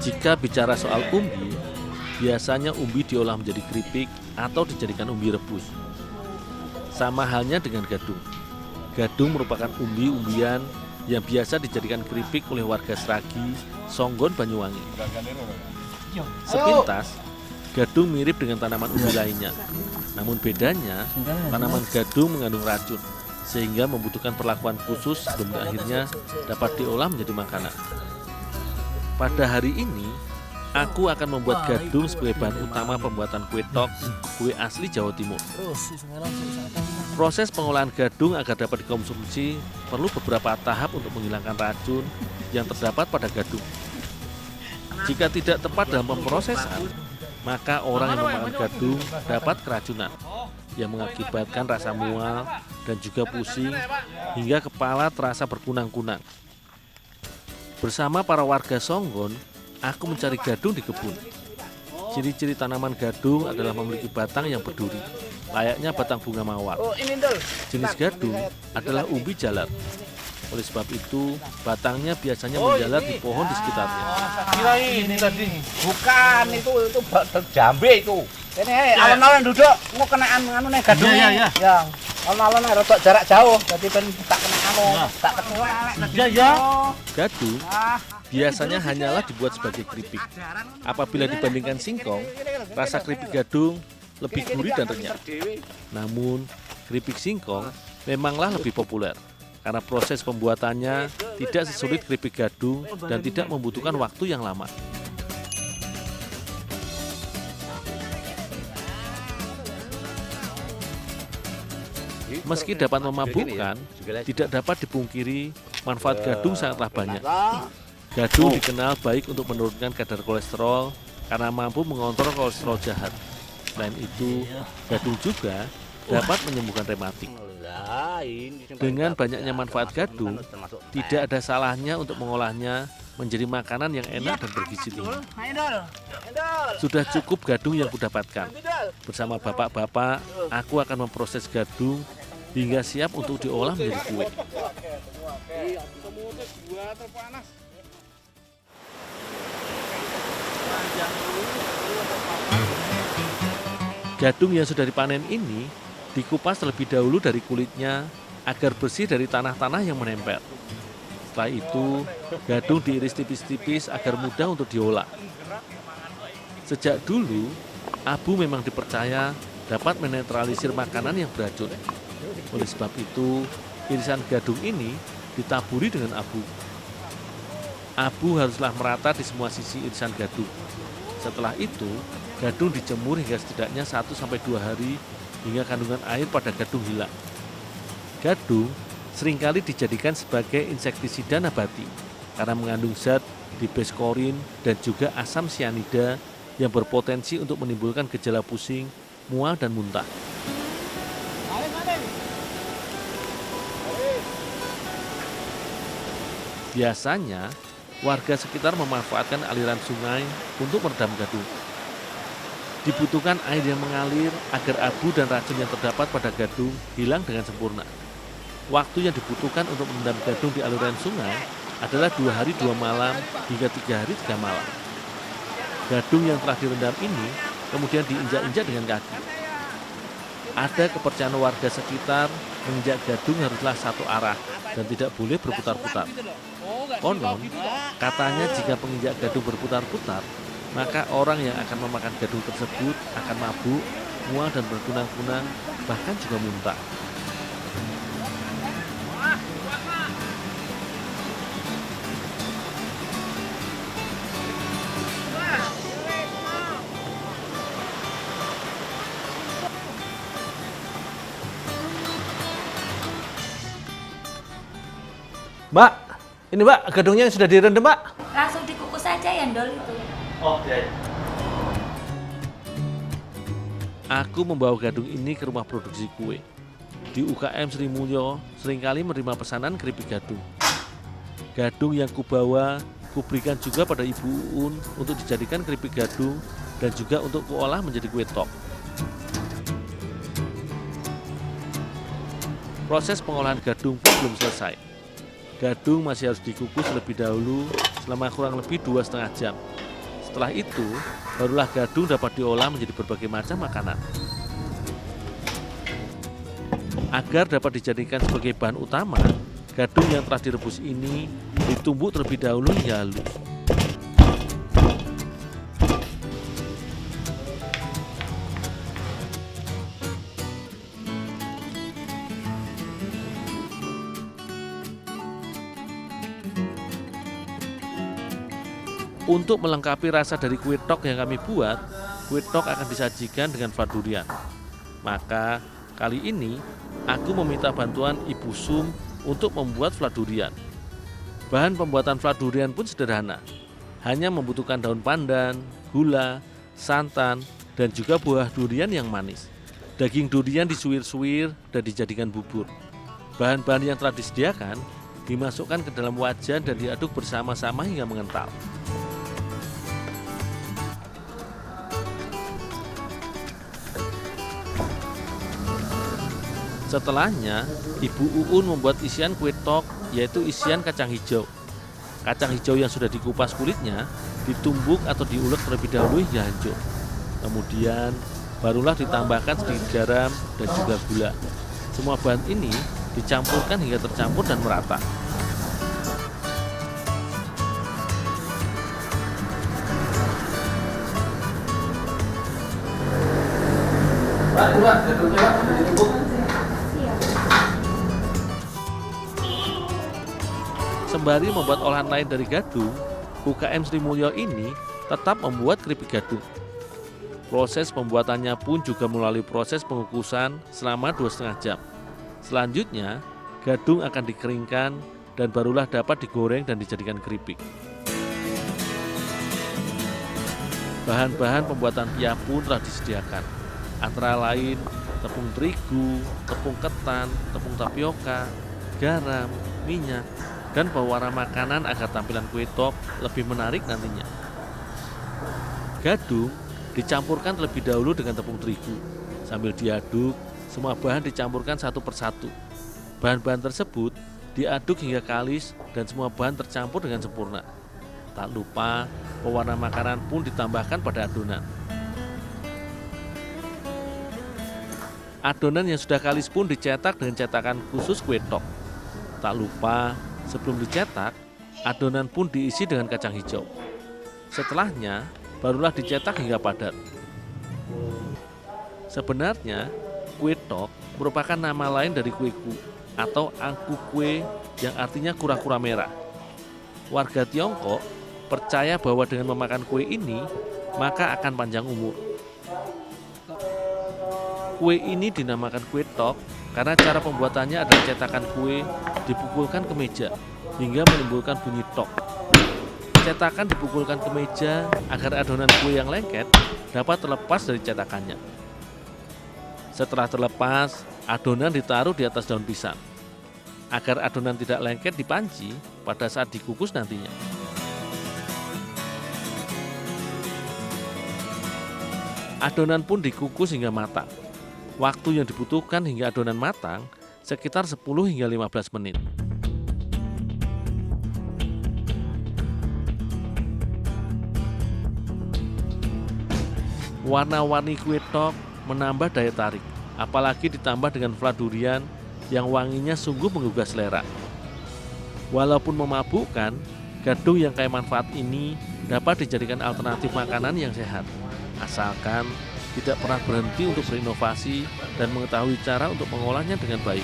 Jika bicara soal umbi, biasanya umbi diolah menjadi keripik atau dijadikan umbi rebus. Sama halnya dengan gadung. Gadung merupakan umbi-umbian yang biasa dijadikan keripik oleh warga Sragi, Songgon, Banyuwangi. Sepintas, gadung mirip dengan tanaman umbi lainnya. Namun bedanya, tanaman gadung mengandung racun, sehingga membutuhkan perlakuan khusus sebelum akhirnya dapat diolah menjadi makanan. Pada hari ini, aku akan membuat gadung sebagai bahan utama pembuatan kue tok, kue asli Jawa Timur. Proses pengolahan gadung agar dapat dikonsumsi perlu beberapa tahap untuk menghilangkan racun yang terdapat pada gadung. Jika tidak tepat dalam pemrosesan, maka orang yang memakan gadung dapat keracunan yang mengakibatkan rasa mual dan juga pusing hingga kepala terasa berkunang-kunang. Bersama para warga Songgon, aku mencari gadung di kebun. Ciri-ciri tanaman gadung adalah memiliki batang yang berduri, layaknya batang bunga mawar. Jenis gadung adalah umbi jalar. Oleh sebab itu, batangnya biasanya menjalar di pohon di sekitarnya. Kira ini tadi. Bukan, itu jambe itu. Ini alon-alon duduk, mau kenaan anu nih gadung. Iya. Ya, alon-alon rada jarak jauh, jadi ben tak kena anu, tak ketemu elek. Iya. Gadung biasanya hanyalah dibuat sebagai keripik. Apabila dibandingkan singkong, rasa keripik gadung lebih gurih dan renyah. Namun, keripik singkong memanglah lebih populer karena proses pembuatannya tidak sesulit keripik gadung dan tidak membutuhkan waktu yang lama. Meski dapat memabukkan, tidak dapat dipungkiri manfaat gadung sangatlah banyak. Gadung dikenal baik untuk menurunkan kadar kolesterol karena mampu mengontrol kolesterol jahat. Selain itu, gadung juga dapat menyembuhkan rematik. Dengan banyaknya manfaat gadung, tidak ada salahnya untuk mengolahnya menjadi makanan yang enak dan bergizi tinggi. Sudah cukup gadung yang kudapatkan. Bersama bapak-bapak, aku akan memproses gadung hingga siap untuk diolah menjadi kue. Gadung yang sudah dipanen ini dikupas terlebih dahulu dari kulitnya agar bersih dari tanah-tanah yang menempel. Setelah itu, gadung diiris tipis-tipis agar mudah untuk diolah. Sejak dulu, abu memang dipercaya dapat menetralisir makanan yang beracun. Oleh sebab itu, irisan gadung ini ditaburi dengan abu. Abu haruslah merata di semua sisi irisan gadung. Setelah itu, gadung dijemur hingga setidaknya 1-2 hari hingga kandungan air pada gadung hilang. Gadung seringkali dijadikan sebagai insektisida nabati karena mengandung zat dibeskorin dan juga asam sianida yang berpotensi untuk menimbulkan gejala pusing, mual, dan muntah. Biasanya, warga sekitar memanfaatkan aliran sungai untuk meredam gadung. Dibutuhkan air yang mengalir agar abu dan racun yang terdapat pada gadung hilang dengan sempurna. Waktu yang dibutuhkan untuk merendam gadung di aliran sungai adalah 2 hari 2 malam hingga 3 hari 3 malam. Gadung yang telah direndam ini kemudian diinjak-injak dengan kaki. Ada kepercayaan warga sekitar menginjak gadung haruslah satu arah dan tidak boleh berputar-putar. Konon, katanya jika penginjak gadung berputar-putar, maka orang yang akan memakan gadung tersebut akan mabuk, mual dan berkunang-kunang, bahkan juga muntah. Mbak, ini Mbak, gadungnya yang sudah direndam, Mbak. Langsung dikukus aja ya, Ndol itu. Oh, ya. Aku membawa gadung ini ke rumah produksi kue. Di UKM Sri Mulyo seringkali menerima pesanan keripik gadung. Gadung yang kubawa, kuberikan juga pada Ibu Uun untuk dijadikan keripik gadung dan juga untuk kuolah menjadi kue tok. Proses pengolahan gadung pun belum selesai. Gadung masih harus dikukus terlebih dahulu selama kurang lebih 2,5 jam Setelah itu, barulah gadung dapat diolah menjadi berbagai macam makanan. Agar dapat dijadikan sebagai bahan utama, gadung yang telah direbus ini ditumbuk terlebih dahulu hingga halus. Untuk melengkapi rasa dari kue tok yang kami buat, kue tok akan disajikan dengan flat durian. Maka kali ini aku meminta bantuan Ibu Sum untuk membuat flat durian. Bahan pembuatan flat durian pun sederhana, hanya membutuhkan daun pandan, gula, santan, dan juga buah durian yang manis. Daging durian disuir-suir dan dijadikan bubur. Bahan-bahan yang telah disediakan dimasukkan ke dalam wajan dan diaduk bersama-sama hingga mengental. Setelahnya, Ibu Uun membuat isian kue tok, yaitu isian kacang hijau. Kacang hijau yang sudah dikupas kulitnya ditumbuk atau diulek terlebih dahulu hingga hancur. Kemudian, barulah ditambahkan sedikit garam dan juga gula. Semua bahan ini dicampurkan hingga tercampur dan merata. Sembari membuat olahan lain dari gadung, UKM Sri Mulyo ini tetap membuat keripik gadung. Proses pembuatannya pun juga melalui proses pengukusan selama 2,5 jam. Selanjutnya, gadung akan dikeringkan dan barulah dapat digoreng dan dijadikan keripik. Bahan-bahan pembuatan pia pun telah disediakan, antara lain tepung terigu, tepung ketan, tepung tapioka, garam, minyak, dan pewarna makanan agar tampilan kue tok lebih menarik nantinya. Gadung dicampurkan terlebih dahulu dengan tepung terigu. Sambil diaduk, semua bahan dicampurkan satu persatu. Bahan-bahan tersebut diaduk hingga kalis dan semua bahan tercampur dengan sempurna. Tak lupa, pewarna makanan pun ditambahkan pada adonan. Adonan yang sudah kalis pun dicetak dengan cetakan khusus kue tok. Tak lupa, sebelum dicetak, adonan pun diisi dengan kacang hijau. Setelahnya, barulah dicetak hingga padat. Sebenarnya, kue tok merupakan nama lain dari kue ku atau angku kue yang artinya kura-kura merah. Warga Tiongkok percaya bahwa dengan memakan kue ini, maka akan panjang umur. Kue ini dinamakan kue tok karena cara pembuatannya adalah cetakan kue dipukulkan ke meja hingga menimbulkan bunyi tok. Cetakan dipukulkan ke meja agar adonan kue yang lengket dapat terlepas dari cetakannya. Setelah terlepas, adonan ditaruh di atas daun pisang agar adonan tidak lengket di panci pada saat dikukus nantinya. Adonan pun dikukus hingga matang. Waktu yang dibutuhkan hingga adonan matang sekitar 10 hingga 15 menit. Warna-warni kue tok menambah daya tarik, apalagi ditambah dengan flat durian yang wanginya sungguh menggugah selera. Walaupun memabukkan, gadung yang kaya manfaat ini dapat dijadikan alternatif makanan yang sehat, asalkan tidak pernah berhenti untuk berinovasi dan mengetahui cara untuk mengolahnya dengan baik.